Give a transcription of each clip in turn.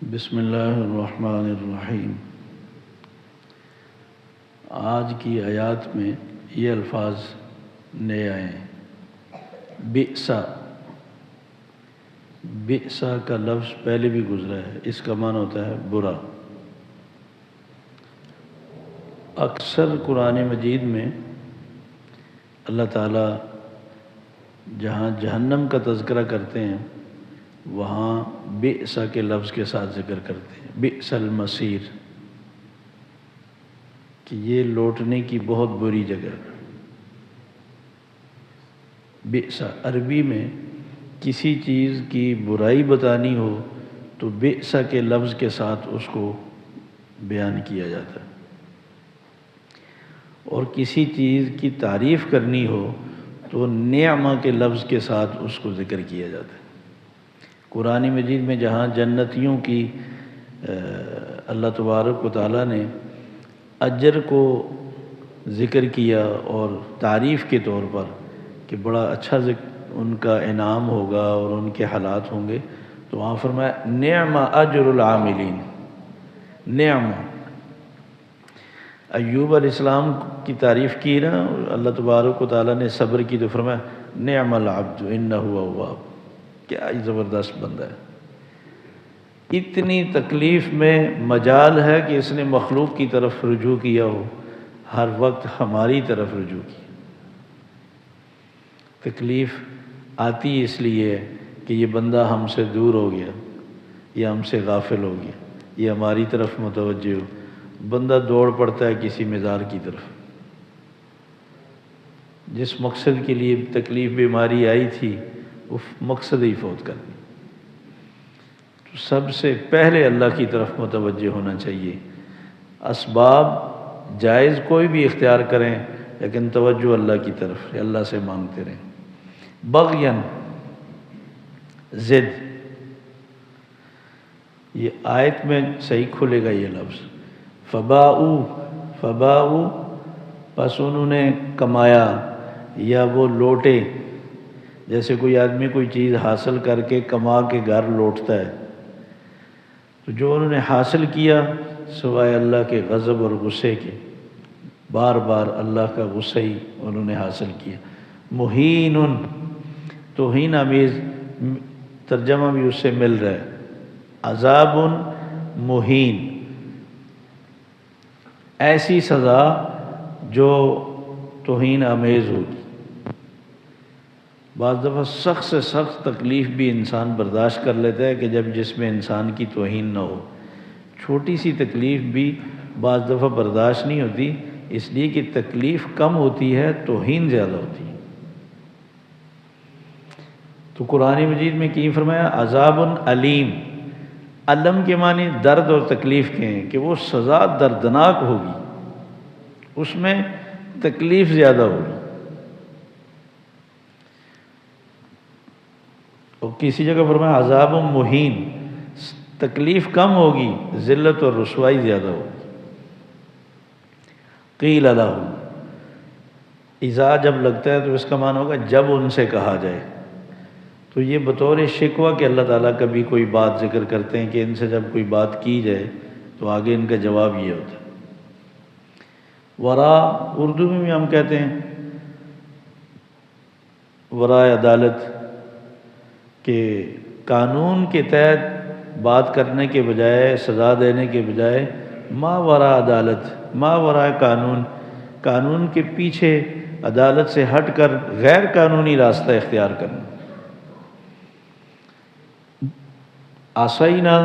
بسم اللہ الرحمن الرحیم۔ آج کی آیات میں یہ الفاظ نئے آئے ہیں۔ بئسا، بئسا کا لفظ پہلے بھی گزرا ہے، اس کا معنی ہوتا ہے برا۔ اکثر قرآن مجید میں اللہ تعالیٰ جہاں جہنم کا تذکرہ کرتے ہیں وہاں بئسا کے لفظ کے ساتھ ذکر کرتے ہیں، بئس المصیر، کہ یہ لوٹنے کی بہت بری جگہ ہے۔ بئسا عربی میں کسی چیز کی برائی بتانی ہو تو بئسا کے لفظ کے ساتھ اس کو بیان کیا جاتا ہے، اور کسی چیز کی تعریف کرنی ہو تو نعمہ کے لفظ کے ساتھ اس کو ذکر کیا جاتا ہے۔ قرآن مجید میں جہاں جنتیوں کی اللہ تبارک و تعالیٰ نے اجر کو ذکر کیا اور تعریف کے طور پر کہ بڑا اچھا ان کا انعام ہوگا اور ان کے حالات ہوں گے، تو وہاں فرمایا نعم اجر العاملین۔ نعم، ایوب علیہ السلام کی تعریف کی نا اللہ تبارک و تعالیٰ نے، صبر کی، تو فرمایا نعم العبد انہ اواب، کیا زبردست بندہ ہے۔ اتنی تکلیف میں مجال ہے کہ اس نے مخلوق کی طرف رجوع کیا ہو، ہر وقت ہماری طرف رجوع کی۔ تکلیف آتی اس لیے ہے کہ یہ بندہ ہم سے دور ہو گیا، یا ہم سے غافل ہو گیا، یہ ہماری طرف متوجہ ہو، بندہ دوڑ پڑتا ہے کسی مزار کی طرف۔ جس مقصد کے لیے تکلیف بیماری آئی تھی وہ مقصد ہی فوت کر دی۔ تو سب سے پہلے اللہ کی طرف متوجہ ہونا چاہیے۔ اسباب جائز کوئی بھی اختیار کریں لیکن توجہ اللہ کی طرف، اللہ سے مانگتے رہیں۔ بغین، ضد، یہ آیت میں صحیح کھلے گا یہ لفظ۔ فباؤ، پس انہوں نے کمایا، یا وہ لوٹے۔ جیسے کوئی آدمی کوئی چیز حاصل کر کے کما کے گھر لوٹتا ہے، تو جو انہوں نے حاصل کیا سوائے اللہ کے غضب اور غصے کے، بار بار اللہ کا غصہ ہی انہوں نے حاصل کیا۔ مہین، توہین آمیز ترجمہ بھی اس سے مل رہا ہے۔ عذاب مہین، ایسی سزا جو توہین آمیز ہوگی۔ بعض دفعہ سخت سے سخت تکلیف بھی انسان برداشت کر لیتا ہے کہ جب جس میں انسان کی توہین نہ ہو۔ چھوٹی سی تکلیف بھی بعض دفعہ برداشت نہیں ہوتی، اس لیے کہ تکلیف کم ہوتی ہے، توہین زیادہ ہوتی ہے۔ تو قرآن مجید میں کی فرمایا عذاب علیم۔ علم کے معنی درد اور تکلیف کے ہیں، کہ وہ سزا دردناک ہوگی، اس میں تکلیف زیادہ ہوگی۔ اور کسی جگہ فرمایا عذاب مہین، تکلیف کم ہوگی، ذلت اور رسوائی زیادہ ہوگی۔ قیل لہم، اذا جب لگتا ہے تو اس کا معنی ہوگا جب ان سے کہا جائے۔ تو یہ بطور شکوہ کہ اللہ تعالیٰ کبھی کوئی بات ذکر کرتے ہیں کہ ان سے جب کوئی بات کی جائے تو آگے ان کا جواب یہ ہوتا ہے۔ ورا، اردو میں بھی ہم کہتے ہیں ورائے عدالت، کہ قانون کے تحت بات کرنے کے بجائے، سزا دینے کے بجائے ما ورا عدالت، ما ورا قانون، قانون کے پیچھے عدالت سے ہٹ کر غیر قانونی راستہ اختیار کرنا۔ آسینا،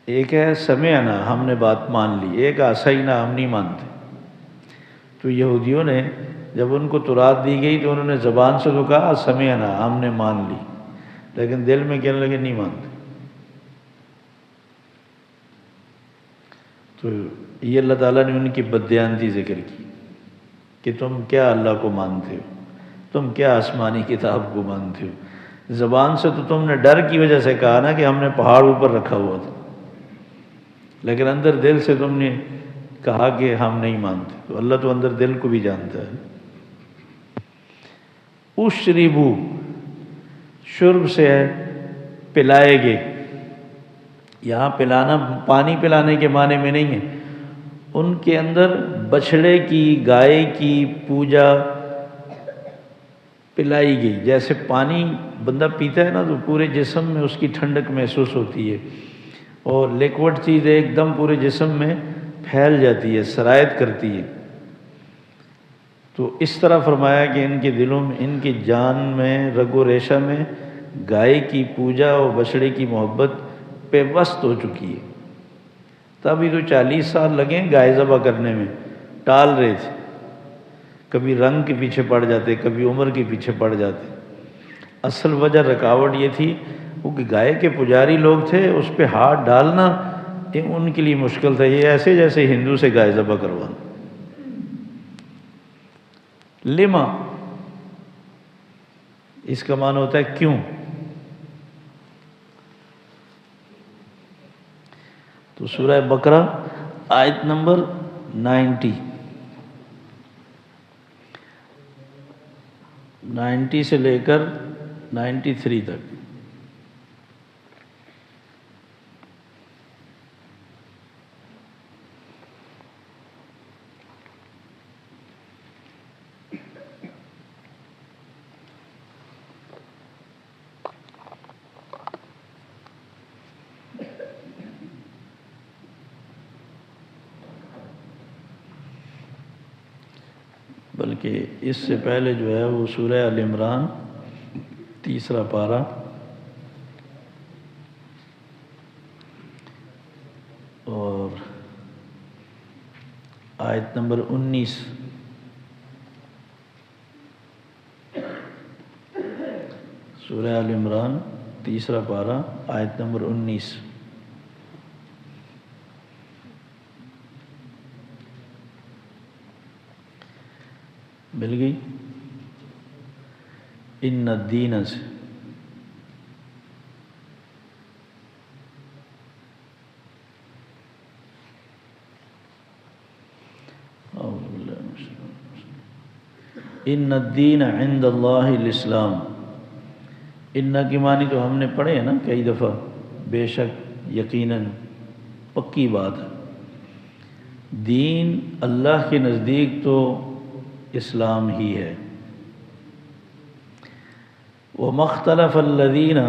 ایک ہے سمعنا، ہم نے بات مان لی، ایک آسینا، ہم نہیں مانتے۔ تو یہودیوں نے جب ان کو تورات دی گئی تو انہوں نے زبان سے تو کہا سمعنا، ہم نے مان لی، لیکن دل میں کہنے لگے نہیں مانتے۔ تو یہ اللہ تعالیٰ نے ان کی بددیانتی ذکر کی کہ تم کیا اللہ کو مانتے ہو، تم کیا آسمانی کتاب کو مانتے ہو۔ زبان سے تو تم نے ڈر کی وجہ سے کہا نا کہ ہم نے پہاڑ اوپر رکھا ہوا تھا، لیکن اندر دل سے تم نے کہا کہ ہم نہیں مانتے۔ تو اللہ تو اندر دل کو بھی جانتا ہے۔ اشربو، شرب سے ہے پلائے گے. یہاں پلانا پانی پلانے کے معنی میں نہیں ہے، ان کے اندر بچھڑے کی، گائے کی پوجا پلائی گئی. جیسے پانی بندہ پیتا ہے نا تو پورے جسم میں اس کی ٹھنڈک محسوس ہوتی ہے، اور لیکوڈ چیز ایک دم پورے جسم میں پھیل جاتی ہے، سرایت کرتی ہے. تو اس طرح فرمایا کہ ان کے دلوں میں، ان کی جان میں، رگ و ریشہ میں گائے کی پوجا اور بچڑے کی محبت پیوست ہو چکی ہے. تبھی تو 40 سال لگے گائے ذبح کرنے میں، ٹال رہے تھے. کبھی رنگ کے پیچھے پڑ جاتے، کبھی عمر کے پیچھے پڑ جاتے. اصل وجہ رکاوٹ یہ تھی کہ گائے کے پجاری لوگ تھے، اس پہ ہاتھ ڈالنا یہ ان کے لیے مشکل تھا. یہ ایسے جیسے ہندو سے گائے ذبح کروانا. لما، اس کا معنی ہوتا ہے کیوں. تو سورہ بقرہ آیت نمبر 90 سے لے کر 93 تک. بلکہ اس سے پہلے جو ہے وہ سورہ آل عمران 3 پارہ اور آیت نمبر 19. سورہ آل عمران 3 پارہ آیت نمبر 19. مل گئی؟ ان الدین سے ان الدین عند اللہ الاسلام. ان کی معنی تو ہم نے پڑھے ہیں نا کئی دفعہ. بے شک، یقیناً، پکی بات ہے. دین اللہ کے نزدیک تو اسلام ہی ہے. وَمَا اخْتَلَفَ الَّذِينَ،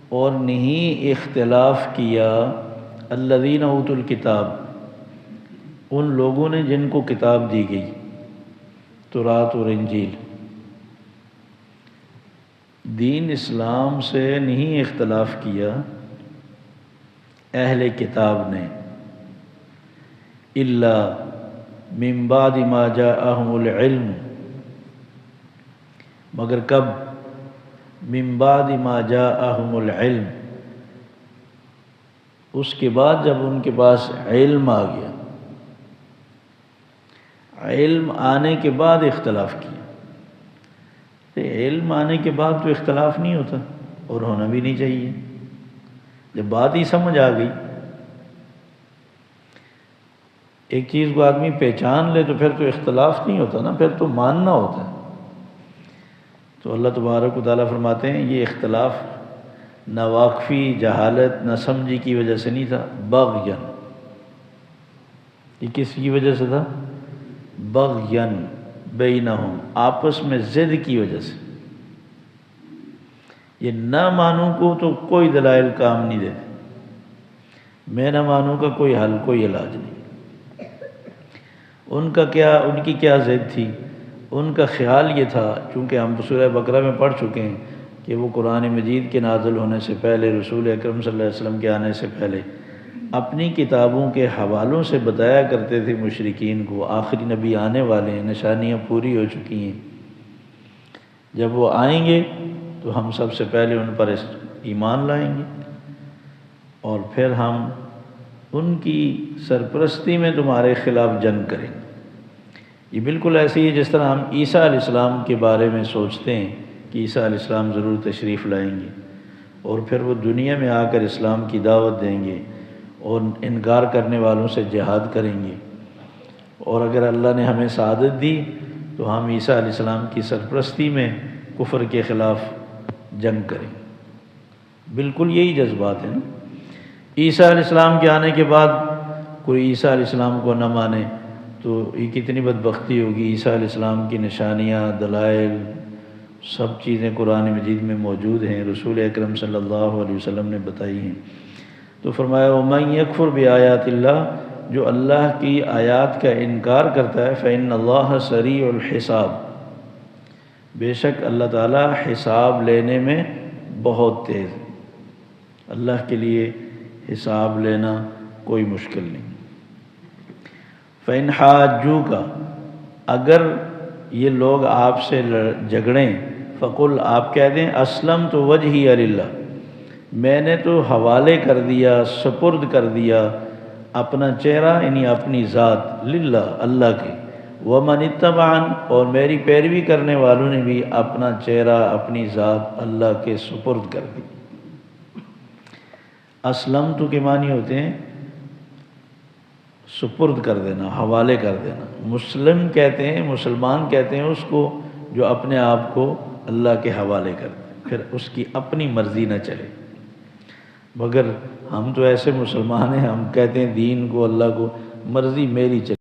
اور نہیں اختلاف کیا، الَّذِينَ أُوتُوا الْكِتَابَ، ان لوگوں نے جن کو کتاب دی گئی، تورات اور انجیل. دین اسلام سے نہیں اختلاف کیا اہل کتاب نے، الا من بعد ما جاءہم العلم، مگر کب؟ من بعد ما جاءہم العلم، اس کے بعد جب ان کے پاس علم آ گیا. علم آنے کے بعد اختلاف کیا. علم آنے کے بعد تو اختلاف نہیں ہوتا، اور ہونا بھی نہیں چاہیے. جب بات ہی سمجھ آ گئی، ایک چیز کو آدمی پہچان لے تو پھر تو اختلاف نہیں ہوتا نا، پھر تو ماننا ہوتا ہے. تو اللہ تبارک و تعالیٰ فرماتے ہیں یہ اختلاف نہ واقفی، جہالت، نہ سمجھی کی وجہ سے نہیں تھا، بغین. یہ کس کی وجہ سے تھا؟ بغین بینہم، آپس میں ضد کی وجہ سے. یہ نہ مانوں کو تو کوئی دلائل کام نہیں دیتے. میں نہ مانوں کا کوئی حل، کوئی علاج نہیں. ان کی کیا ضد تھی؟ ان کا خیال یہ تھا، چونکہ ہم سورہ بقرہ میں پڑھ چکے ہیں کہ وہ قرآن مجید کے نازل ہونے سے پہلے، رسول اکرم صلی اللہ علیہ وسلم کے آنے سے پہلے اپنی کتابوں کے حوالوں سے بتایا کرتے تھے مشرکین کو آخری نبی آنے والے ہیں، نشانیاں پوری ہو چکی ہیں، جب وہ آئیں گے تو ہم سب سے پہلے ان پر ایمان لائیں گے، اور پھر ہم ان کی سرپرستی میں تمہارے خلاف جنگ کریں گے. یہ بالکل ایسے ہی ہے جس طرح ہم عیسیٰ علیہ السلام کے بارے میں سوچتے ہیں کہ عیسیٰ علیہ السلام ضرور تشریف لائیں گے، اور پھر وہ دنیا میں آ کر اسلام کی دعوت دیں گے، اور انکار کرنے والوں سے جہاد کریں گے. اور اگر اللہ نے ہمیں سعادت دی تو ہم عیسیٰ علیہ السلام کی سرپرستی میں کفر کے خلاف جنگ کریں گے. بالکل یہی جذبات ہیں نا۔ عیسیٰ علیہ السلام کے آنے کے بعد کوئی عیسیٰ علیہ السلام کو نہ مانے تو یہ کتنی بدبختی ہوگی۔ عیسیٰ علیہ السلام کی نشانیاں، دلائل، سب چیزیں قرآن مجید میں موجود ہیں، رسول اکرم صلی اللہ علیہ وسلم نے بتائی ہیں۔ تو فرمایا وَمَن يَكْفُرْ بِآيَاتِ اللَّهِ، جو اللہ کی آیات کا انکار کرتا ہے فَإِنَّ اللَّهَ سَرِيعُ الْحِسَابِ، بے شک اللہ تعالیٰ حساب لینے میں بہت تیز ہے۔ اللہ کے لیے حساب لینا کوئی مشکل نہیں۔ فَإِنْ حَاجُّوكَ، اگر یہ لوگ آپ سے جھگڑیں، فقل، آپ کہہ دیں اسلمت وجہی للہ، میں نے تو حوالے کر دیا، سپرد کر دیا اپنا چہرہ یعنی اپنی ذات للہ، اللہ کے، ومن اتبعن، اور میری پیروی کرنے والوں نے بھی اپنا چہرہ، اپنی ذات اللہ کے سپرد کر دی۔ اسلمت کے معنی ہوتے ہیں سپرد کر دینا، حوالے کر دینا۔ مسلم کہتے ہیں، مسلمان کہتے ہیں اس کو جو اپنے آپ کو اللہ کے حوالے کر دے، پھر اس کی اپنی مرضی نہ چلے۔ مگر ہم تو ایسے مسلمان ہیں، ہم کہتے ہیں دین کو، اللہ کو، مرضی میری چلے۔